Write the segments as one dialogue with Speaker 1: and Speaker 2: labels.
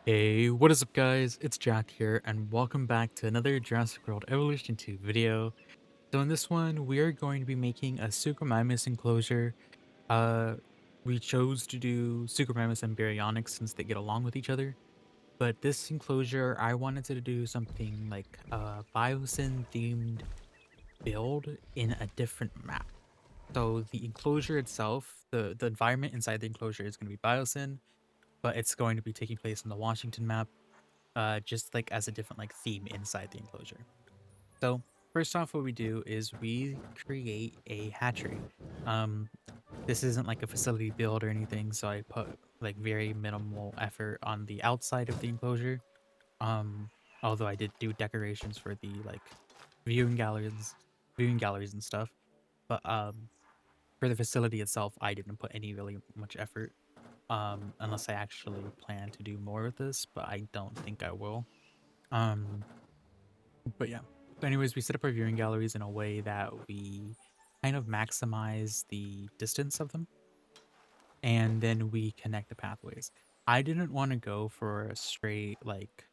Speaker 1: Hey, what is up guys? It's Jack here and welcome back to another Jurassic World Evolution 2 video. So in this one, we are going to be making a Suchomimus enclosure. Uh, we chose to do Suchomimus and Baryonyx since they get along with each other. But this enclosure, I wanted to do something like a Biosyn themed build in a different map. So the enclosure itself, the environment inside the enclosure is going to be Biosyn, but it's going to be taking place on the Washington map, just like as a different like theme inside the enclosure. So first off, what we do is we create a hatchery. Um, this isn't like a facility build or anything, so I put like very minimal effort on the outside of the enclosure. Um, Although I did do decorations for the like viewing galleries, viewing galleries and stuff, but for the facility itself, I didn't put any really much effort. Unless I actually plan to do more with this, but I don't think I will. Um, but yeah. So anyways, we set up our viewing galleries in a way that we kind of maximize the distance of them, and then we connect the pathways. I didn't want to go for a straight like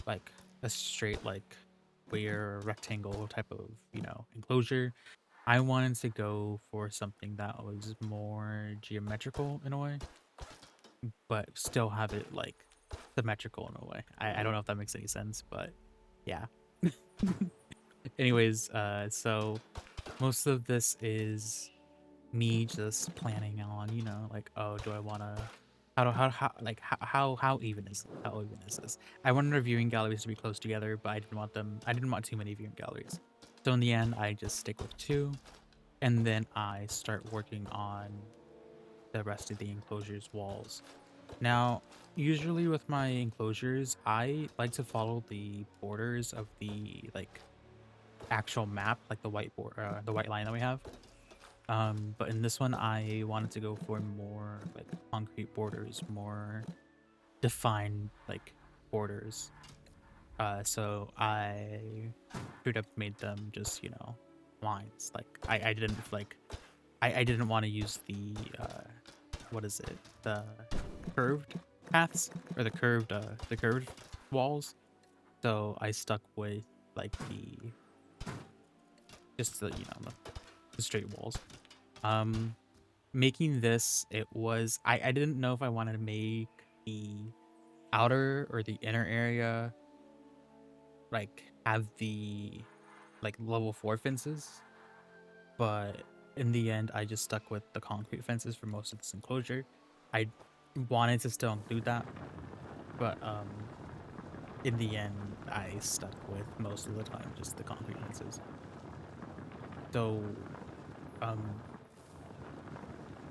Speaker 1: a straight like square rectangle type of enclosure. I wanted to go for something that was more geometrical in a way, but still have it like symmetrical in a way. I don't know if that makes any sense, but yeah. Anyways, so most of this is me just planning on, like, oh, do I want to, how even is this? I wanted our viewing galleries to be close together, but I didn't want too many viewing galleries. So in the end, I just stick with two, and then I start working on the rest of the enclosure's walls. Now, usually with my enclosures, I like to follow the borders of the like actual map, like the white line that we have. But in this one, I wanted to go for more like concrete borders, more defined like borders. So I straight up made them just lines. Like I didn't like I didn't want to use the what is it, the curved paths or the curved walls. So I stuck with like the just the straight walls. Um, Making this, I didn't know if I wanted to make the outer or the inner area like have the like level 4 fences, but in the end I just stuck with the concrete fences for most of this enclosure. I wanted to still include that, but in the end I stuck with most of the time just the concrete fences. So um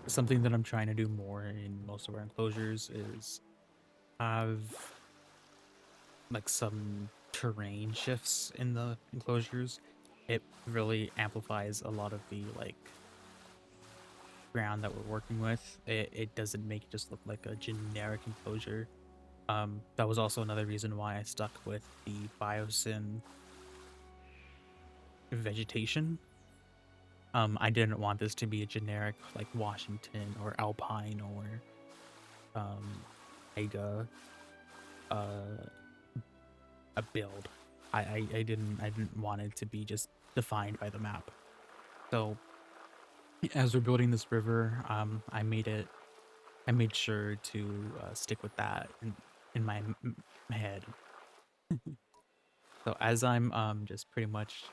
Speaker 1: something that I'm trying to do more in most of our enclosures is have like some terrain shifts in the enclosures. It really amplifies a lot of the like ground that we're working with. It doesn't make it just look like a generic enclosure. That was also another reason why I stuck with the biosyn vegetation. I didn't want this to be a generic like Washington or Alpine or Aiga a build. I didn't want it to be just defined by the map. So as we're building this river, I made sure to stick with that in my head. So as I'm just pretty much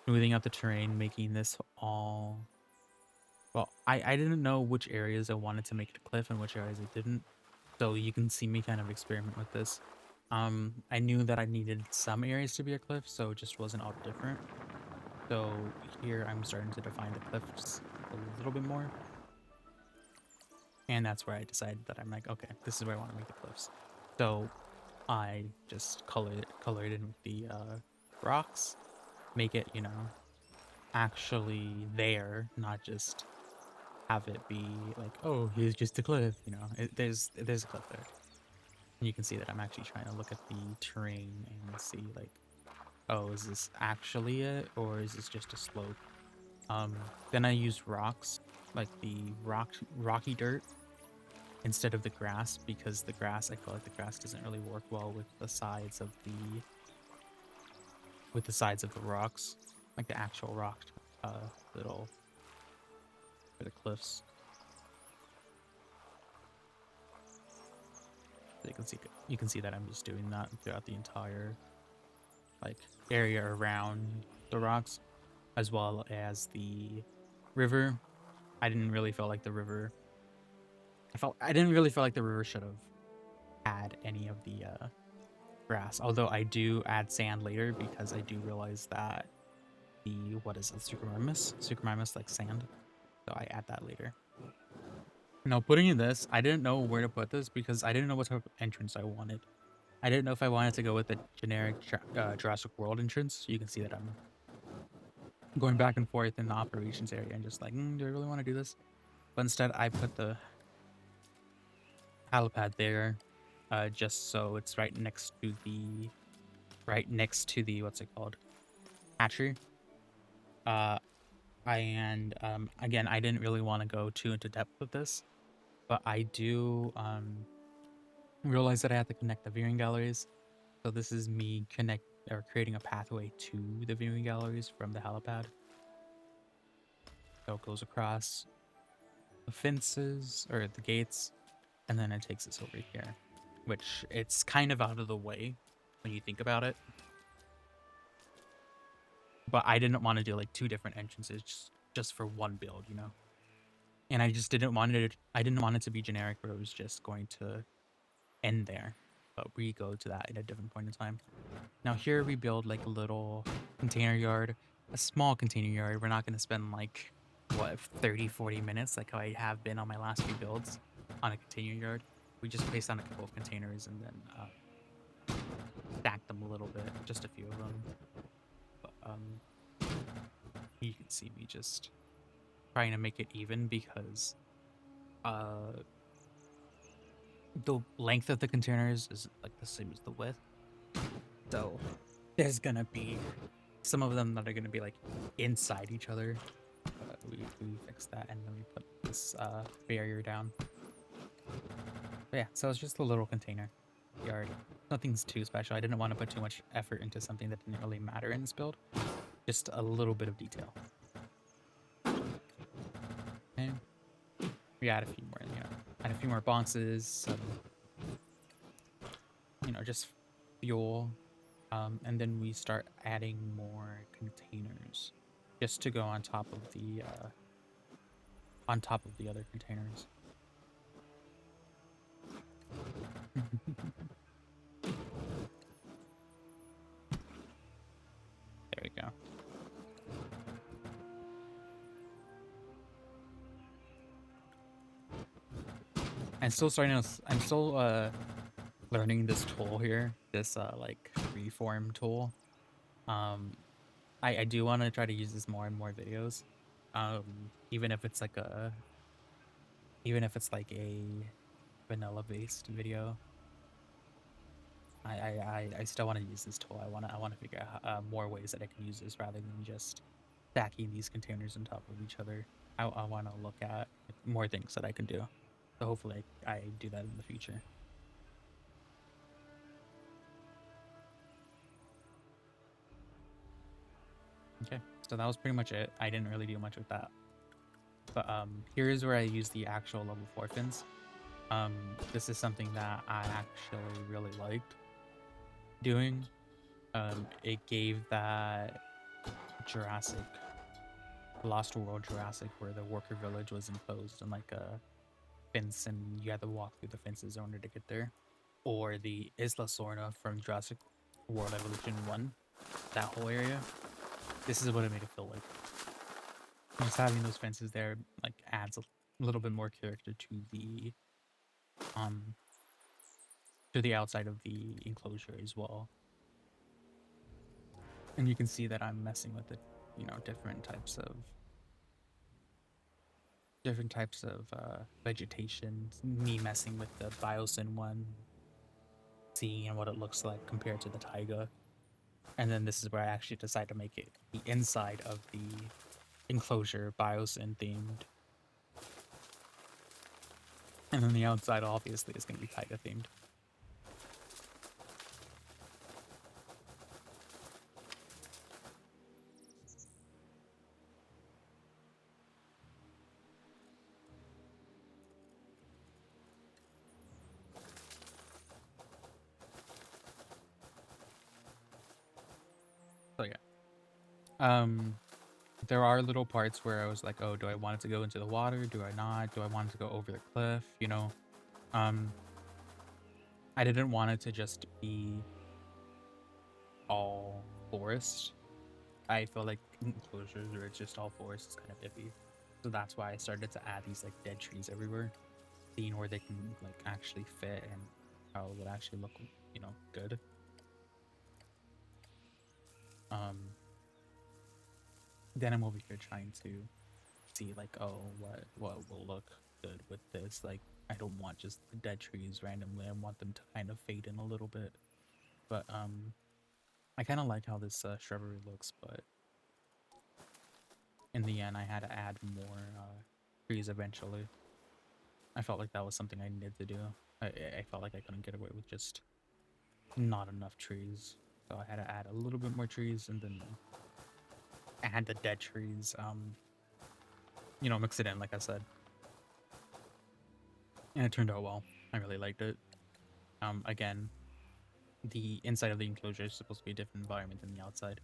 Speaker 1: smoothing out the terrain, making this all well, I didn't know which areas I wanted to make it a cliff and which areas I didn't. So you can see me kind of experiment with this. I knew that I needed some areas to be a cliff, so it just wasn't all different. So here I'm starting to define the cliffs a little bit more. And that's where I decided that I'm like, okay, this is where I want to make the cliffs. So I just color it in with the rocks, make it, actually there, not just have it be like, oh, here's just a cliff, there's a cliff there. And you can see that I'm actually trying to look at the terrain and see like, oh, is this actually it or is this just a slope? Then I use rocks, like the rocky dirt, instead of the grass, because the grass, I feel like the grass doesn't really work well with the sides of the rocks, like the actual rock, little for the cliffs. So you can see that I'm just doing that throughout the entire like area around the rocks, as well as the river. I didn't really feel like the river. I didn't really feel like the river should have had any of the grass. Although I do add sand later because I do realize that the what is it, Suchomimus like sand. So I add that later. Now putting in this, I didn't know where to put this because I didn't know what type of entrance I wanted. I didn't know if I wanted to go with the generic Jurassic World entrance. You can see that I'm going back and forth in the operations area and just like, do I really want to do this? But instead, I put the helipad there, just so it's right next to the what's it called, hatchery. Again, I didn't really want to go too into depth with this, but I do realize that I have to connect the viewing galleries. So this is me creating a pathway to the viewing galleries from the helipad. So it goes across the fences or the gates, and then it takes us over here, which it's kind of out of the way when you think about it. But I didn't want to do like two different entrances just for one build, you know. And I just didn't want it. I didn't want it to be generic, where it was just going to end there. But we go to that at a different point in time. Now here we build like a little container yard, a small container yard. We're not going to spend like, what, 30-40 minutes like how I have been on my last few builds on a container yard. We just placed on a couple of containers and then stacked them a little bit, just a few of them. But you can see me just trying to make it even because the length of the containers is like the same as the width. So there's gonna be some of them that are gonna be like inside each other. We fix that and then we put this barrier down. But yeah, so it's just a little container yard. Nothing's too special. I didn't want to put too much effort into something that didn't really matter in this build. Just a little bit of detail. Okay. We add a few more, add a few more boxes, some, just fuel, and then we start adding more containers, just to go on top of the other containers. There we go. I'm still learning this tool here, this like freeform tool. I do want to try to use this more and more videos. Even if it's like a vanilla based video. I still want to use this tool. I want to figure out more ways that I can use this rather than just stacking these containers on top of each other. I want to look at more things that I can do. So hopefully I do that in the future. Okay, so that was pretty much it. I didn't really do much with that. But here's where I use the actual level 4 fins. This is something that I actually really liked doing. It gave that Lost World Jurassic, where the worker village was enclosed in like a fence and you had to walk through the fences in order to get there. Or the Isla Sorna from Jurassic World Evolution 1, that whole area. This is what it made it feel like. Just having those fences there like adds a little bit more character to the outside of the enclosure as well. And you can see that I'm messing with it, different types of vegetation. Me messing with the Biosyn one, seeing what it looks like compared to the taiga. And then this is where I actually decide to make it the inside of the enclosure Biosyn themed. And then the outside obviously is going to be taiga themed. So yeah. There are little parts where I was like, oh, do I want it to go into the water? Do I not? Do I want it to go over the cliff? You know, um, I didn't want it to just be all forest. I feel like enclosures where it's just all forest is kind of iffy. So that's why I started to add these like dead trees everywhere, seeing where they can like actually fit and how it would actually look, you know, good. Then I'm over here trying to see like, oh, what will look good with this. Like, I don't want just the dead trees randomly. I want them to kind of fade in a little bit. But I kind of like how this shrubbery looks, but in the end, I had to add more trees eventually. I felt like that was something I needed to do. I felt like I couldn't get away with just not enough trees, so I had to add a little bit more trees, and then add the dead trees. You know, mix it in, like I said, and it turned out well. I really liked it. Again, the inside of the enclosure is supposed to be a different environment than the outside.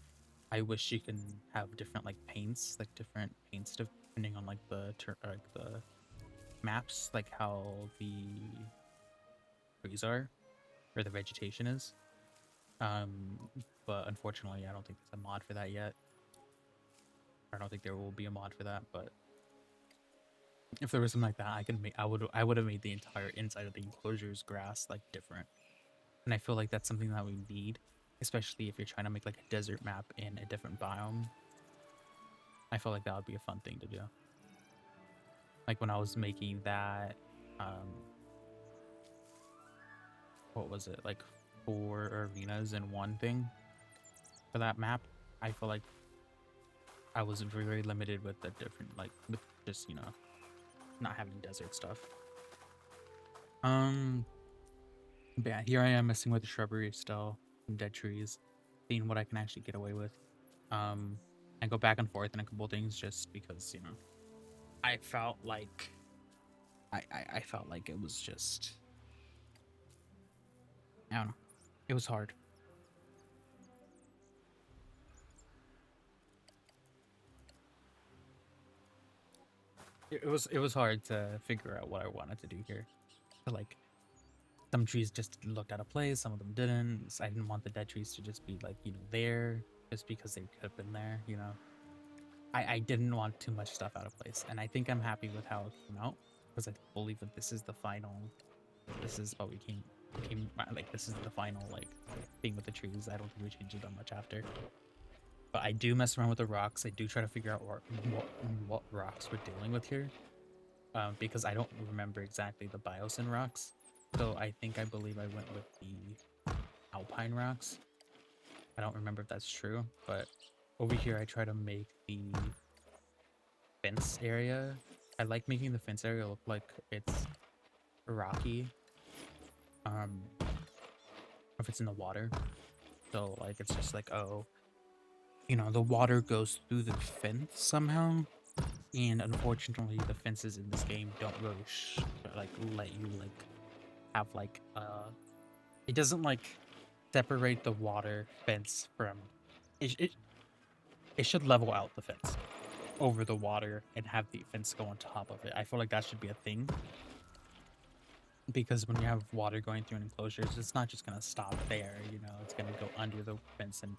Speaker 1: I wish you can have different like paints, like different paints depending on like the maps, like how the trees are or the vegetation is. But unfortunately, I don't think there's a mod for that yet. I don't think there will be a mod for that, but if there was something like that, I would have made the entire inside of the enclosures grass like different. And I feel like that's something that we need, especially if you're trying to make like a desert map in a different biome. I feel like that would be a fun thing to do. Like when I was making that, what was it, like 4 arenas in one thing for that map, I feel like I was very limited with the different, like, with just, you know, not having desert stuff. But yeah, here I am messing with the shrubbery still, and dead trees, seeing what I can actually get away with. I go back and forth in a couple things just because, you know, I felt like I felt like it was just, I don't know, it was hard. It was hard to figure out what I wanted to do here. So, like, some trees just looked out of place, some of them didn't. So I didn't want the dead trees to just be like, you know, there just because they could have been there, you know. I didn't want too much stuff out of place, and I think I'm happy with how it came out because I believe that this is the final. This is what we came like. This is the final like thing with the trees. I don't think we changed it that much after. But I do mess around with the rocks. I do try to figure out what rocks we're dealing with here, because I don't remember exactly the biocene rocks. So I believe I went with the alpine rocks. I don't remember if that's true, but over here I try to make the fence area. I like making the fence area look like it's rocky. If it's in the water. So like it's just like, oh, you know, the water goes through the fence somehow. And unfortunately the fences in this game don't really like let you like have like it doesn't like separate the water fence from it should level out the fence over the water and have the fence go on top of it. I feel like that should be a thing, because when you have water going through an enclosures, it's not just gonna stop there, you know, it's gonna go under the fence and,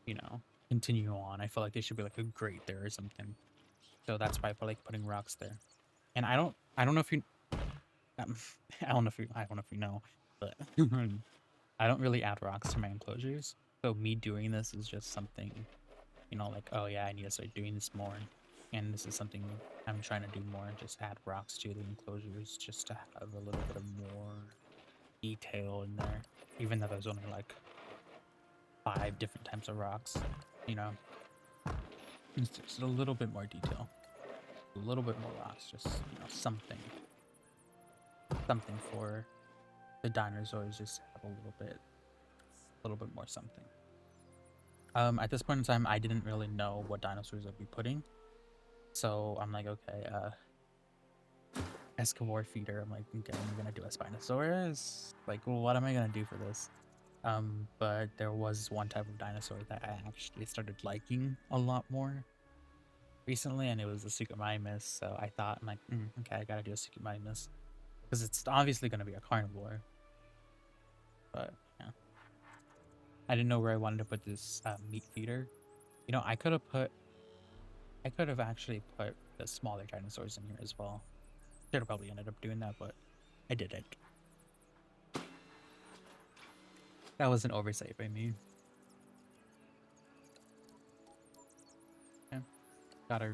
Speaker 1: you know, continue on. I feel like there should be like a grate there or something. So that's why I feel like putting rocks there. And I don't know if you I don't know if you know, but I don't really add rocks to my enclosures. So me doing this is just something, you know, like, oh yeah, I need to start doing this more. And this is something I'm trying to do more, just add rocks to the enclosures just to have a little bit of more detail in there. Even though there's only like 5 different types of rocks, you know. It's just a little bit more detail. A little bit more rocks, just, you know, something. something for the dinosaurs, just to have a little bit more something. At this point in time, I didn't really know what dinosaurs I'd be putting, so I'm like, okay, Escavore feeder. I'm like, okay, I'm gonna do a Spinosaurus. Like, what am I gonna do for this? But there was one type of dinosaur that I actually started liking a lot more recently, and it was the Suchomimus. So I thought, I'm like, okay, I gotta do a Suchomimus because it's obviously gonna be a carnivore. But yeah, I didn't know where I wanted to put this meat feeder. You know, I could have actually put the smaller dinosaurs in here as well. Should have probably ended up doing that, but I didn't. That was an oversight by me. Yeah. Gotta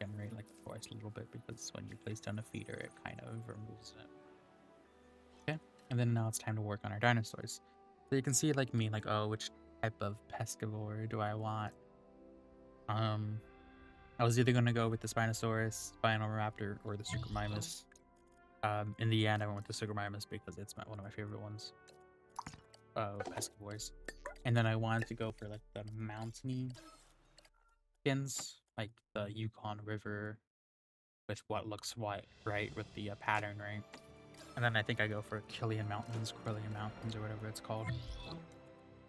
Speaker 1: generate the forest a little bit, because when you place down a feeder, it kind of removes it. Okay, and then now it's time to work on our dinosaurs. So you can see oh, which type of pescivore do I want? I was either gonna go with the Spinosaurus, Spinoraptor, or the Suchomimus. In the end, I went with the Suchomimus because it's one of my favorite ones. Pescivores. And then I wanted to go for like the mountainy skins, like the Yukon River, with what looks white, right, with the pattern, right? And then I think I go for Quillian Mountains, or whatever it's called.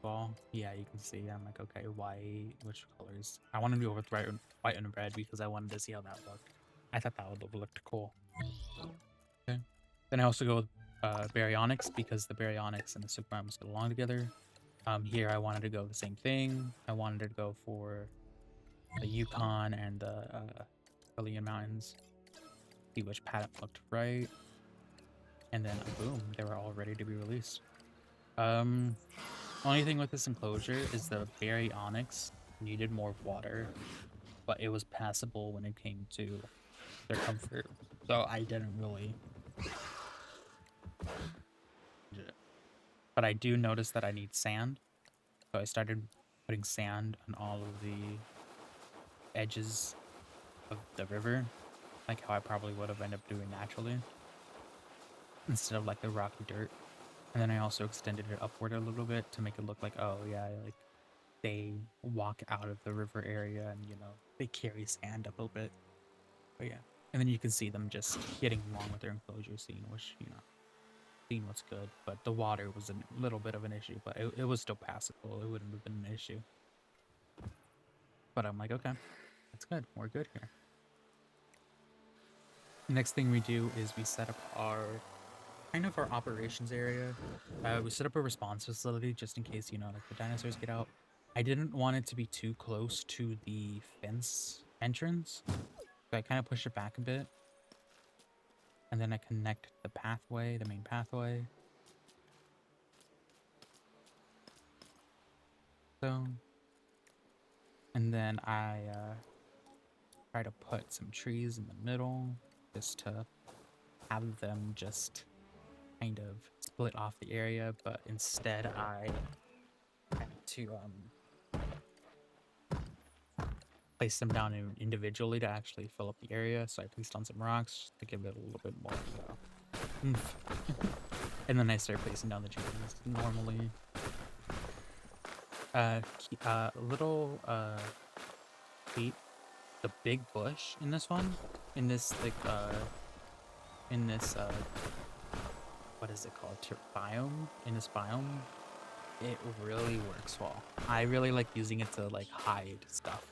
Speaker 1: Well, yeah, you can see. I'm like, okay, white. Which colors? I wanted to go with white and red because I wanted to see how that looked. I thought that would have looked cool. Okay. Then I also go with Baryonyx because the Baryonyx and the Suchomimus get along together. Here I wanted to go the same thing. I wanted to go for the Yukon and the Quillian Mountains. See which pattern looked right. And then boom, they were all ready to be released. Only thing with this enclosure is the Baryonyx needed more water, but it was passable when it came to their comfort. So I didn't really. But I do notice that I need sand. So I started putting sand on all of the edges of the river, like how I probably would have ended up doing naturally, instead of like the rocky dirt. And then I also extended it upward a little bit to make it look like, oh yeah, like they walk out of the river area and, you know, they carry sand up a little bit. But yeah. And then you can see them just getting along with their enclosure scene, which, you know, seeing what's good. But the water was a little bit of an issue, but it was still passable. It wouldn't have been an issue. But I'm like, okay, that's good. We're good here. The next thing we do is we set up our operations area. We set up a response facility just in case, you know, like the dinosaurs get out. I didn't want it to be too close to the fence entrance, so I kind of push it back a bit. And then I connect the pathway, the main pathway. So, and then I try to put some trees in the middle just to have them just kind of split off the area, but instead I had to place them down individually to actually fill up the area. So I placed on some rocks to give it a little bit more oomph. And then I started placing down the trees normally. The big bush in this one, in this what is it called, biome, in this biome, it really works well. I really like using it to like hide stuff.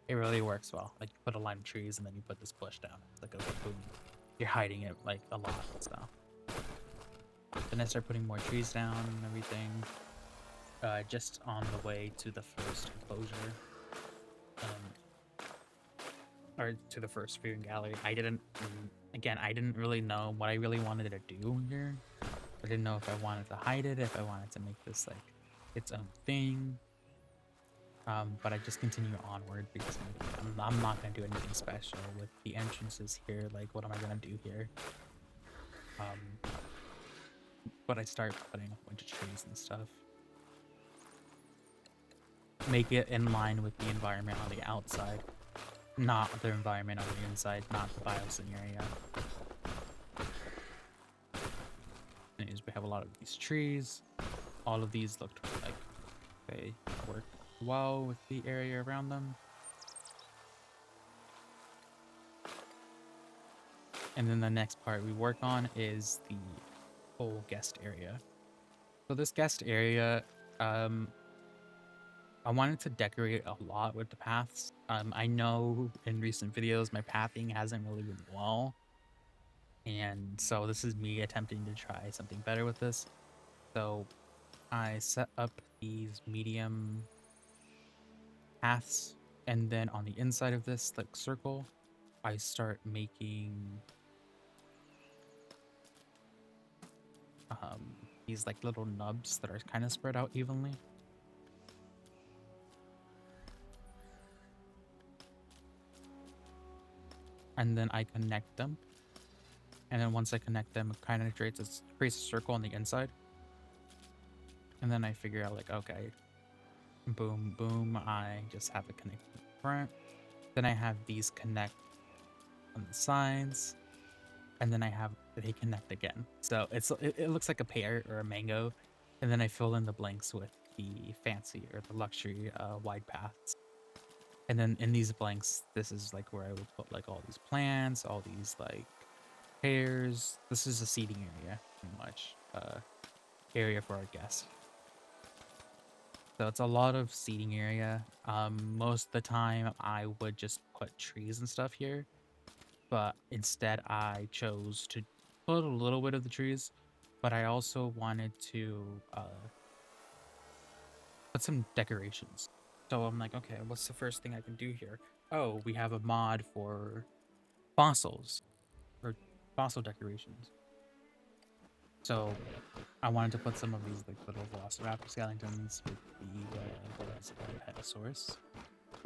Speaker 1: It really works well. Like you put a line of trees and then you put this bush down. It's like a boom. You're hiding it like a lot and stuff. Then I start putting more trees down and everything. Just on the way to the first enclosure. Or to the first viewing gallery. I didn't really know what I really wanted to do here. I didn't know if I wanted to hide it, if I wanted to make this like its own thing. But I just continue onward because I'm not gonna do anything special with the entrances here. Like, what am I gonna do here? But I start putting a bunch of trees and stuff. Make it in line with the environment on the outside. Not the environment on the inside, not the biosyn area. Anyways, we have a lot of these trees. All of these looked like they work well with the area around them. And then the next part we work on is the whole guest area. So this guest area, I wanted to decorate a lot with the paths. I know in recent videos my pathing hasn't really been well. And so this is me attempting to try something better with this. So I set up these medium paths, and then on the inside of this like circle, I start making these like little nubs that are kind of spread out evenly. And then I connect them. And then once I connect them, it kind of creates a circle on the inside. And then I figure out like, okay, boom, boom, I just have it connect in the front. Then I have these connect on the sides. And then they connect again. So it looks like a pear or a mango. And then I fill in the blanks with the fancy or the luxury wide paths. And then in these blanks, this is like where I would put like all these plants, all these like pears. This is a seating area, pretty much. Area for our guests. So it's a lot of seating area. Most of the time I would just put trees and stuff here. But instead I chose to put a little bit of the trees, but I also wanted to put some decorations. So I'm like, okay, what's the first thing I can do here? Oh, we have a mod for fossils or fossil decorations. So I wanted to put some of these like little velociraptor skeletons with the Dinosaurs,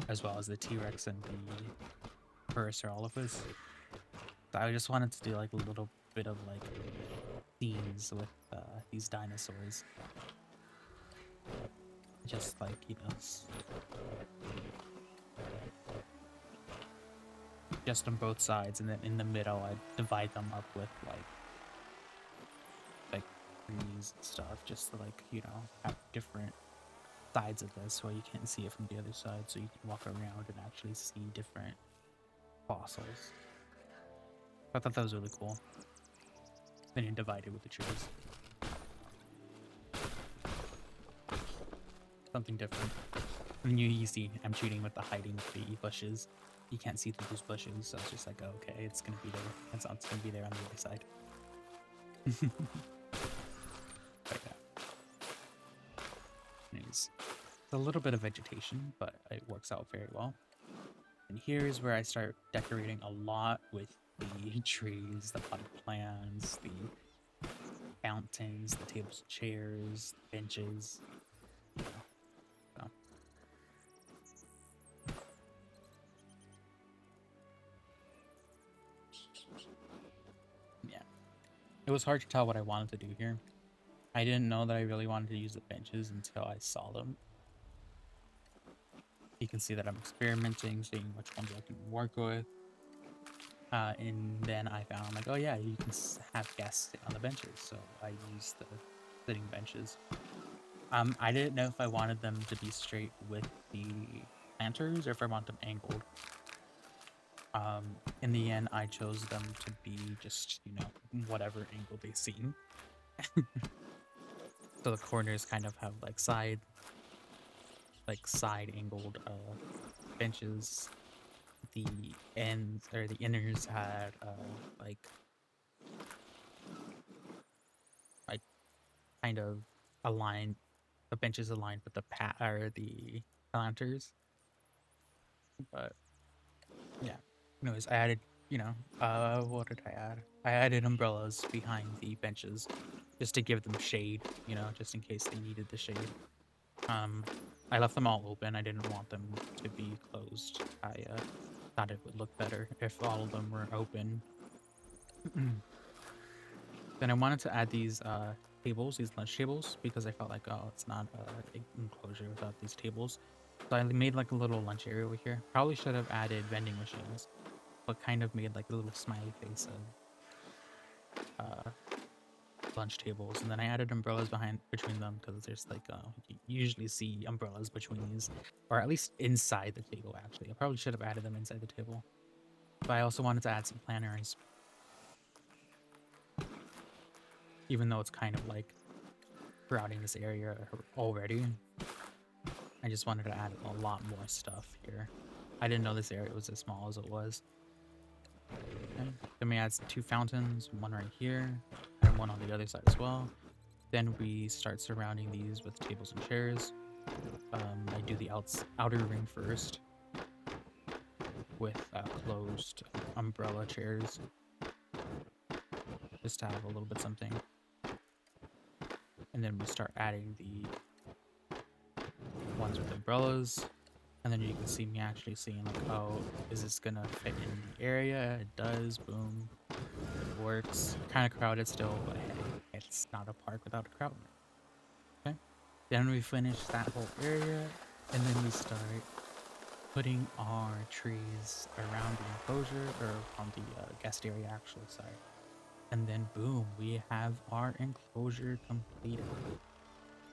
Speaker 1: as well as the T-Rex and the Parasaurolophus. So I just wanted to do like a little bit of like themes with these dinosaurs. Just like, you know, just on both sides, and then in the middle I divide them up with like trees and stuff, just to like, you know, have different sides of this where you can't see it from the other side, so you can walk around and actually see different fossils. I thought that was really cool. Then you divide it with the trees. Something different. And you see I'm shooting with the hiding with the bushes. You can't see through those bushes, so it's just like, oh, okay, it's gonna be there. It's gonna be there on the other side. But yeah. Anyways, it's a little bit of vegetation, but it works out very well. And here's where I start decorating a lot with the trees, the potted plants, the fountains, the tables and chairs, benches. You know, so. Yeah. It was hard to tell what I wanted to do here. I didn't know that I really wanted to use the benches until I saw them. You can see that I'm experimenting, seeing which ones I can work with. And then I found, like, oh yeah, you can have guests sit on the benches. So I used the sitting benches. I didn't know if I wanted them to be straight with the planters or if I want them angled. In the end, I chose them to be just, you know, whatever angle they seem. So the corners kind of have like side angled benches. The ends or the inners had like kind of aligned, the benches aligned with the the planters. But yeah, anyways, I added, you know, what did I add? I added umbrellas behind the benches just to give them shade, you know, just in case they needed the shade. I left them all open. I didn't want them to be closed. I thought it would look better if all of them were open. Then I wanted to add these tables, these lunch tables, because I felt like, oh, it's not an enclosure without these tables. So I made like a little lunch area over here. Probably should have added vending machines, but kind of made like a little smiley face of lunch tables, and then I added umbrellas between them because there's like you usually see umbrellas between these, or at least inside the table. Actually, I probably should have added them inside the table, but I also wanted to add some planters, even though it's kind of like crowding this area already. I just wanted to add a lot more stuff here. I didn't know this area was as small as it was. Okay. Then we add 2 fountains, one right here, and one on the other side as well. Then we start surrounding these with tables and chairs. I do the outer ring first with closed umbrella chairs, just to have a little bit something. And then we start adding the ones with umbrellas. And then you can see me actually seeing like, oh, is this gonna fit in the area? It does, boom. It works. Kind of crowded still, but hey, it's not a park without a crowd. Okay. Then we finish that whole area, and then we start putting our trees around the enclosure, or on the guest area actually, sorry. And then boom, we have our enclosure completed.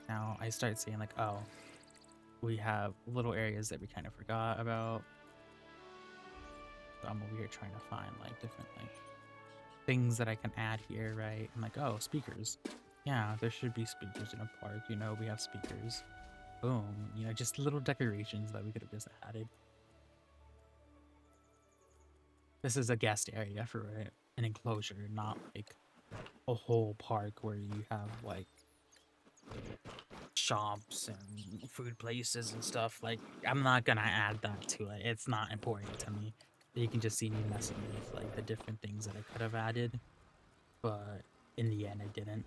Speaker 1: Now I start seeing like, oh, we have little areas that we kind of forgot about. So I'm over here trying to find like different like things that I can add here, right? I'm like, oh, speakers. Yeah, there should be speakers in a park. You know, we have speakers. Boom. You know, just little decorations that we could have just added. This is a guest area for an enclosure, not like a whole park where you have like shops and food places and stuff. Like, I'm not gonna add that to it. It's not important to me. You can just see me messing with like the different things that I could have added, but in the end I didn't.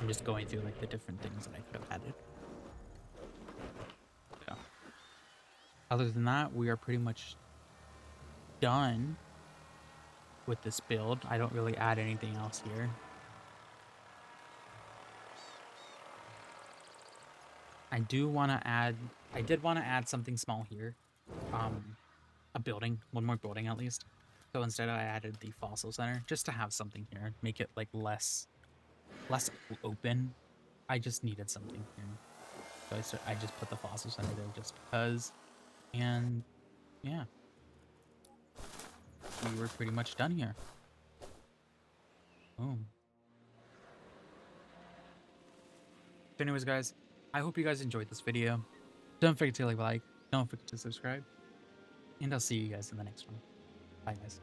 Speaker 1: I'm just going through like the different things that I could have added. So other than that, we are pretty much done with this build. I don't really add anything else here. I did want to add something small here. A building, one more building at least. So instead I added the fossil center just to have something here, make it like less open. I just needed something here. So I just put the fossil center there just because. And yeah, we were pretty much done here. Boom. So anyways, guys, I hope you guys enjoyed this video. Don't forget to like, don't forget to subscribe, and I'll see you guys in the next one. Bye, guys.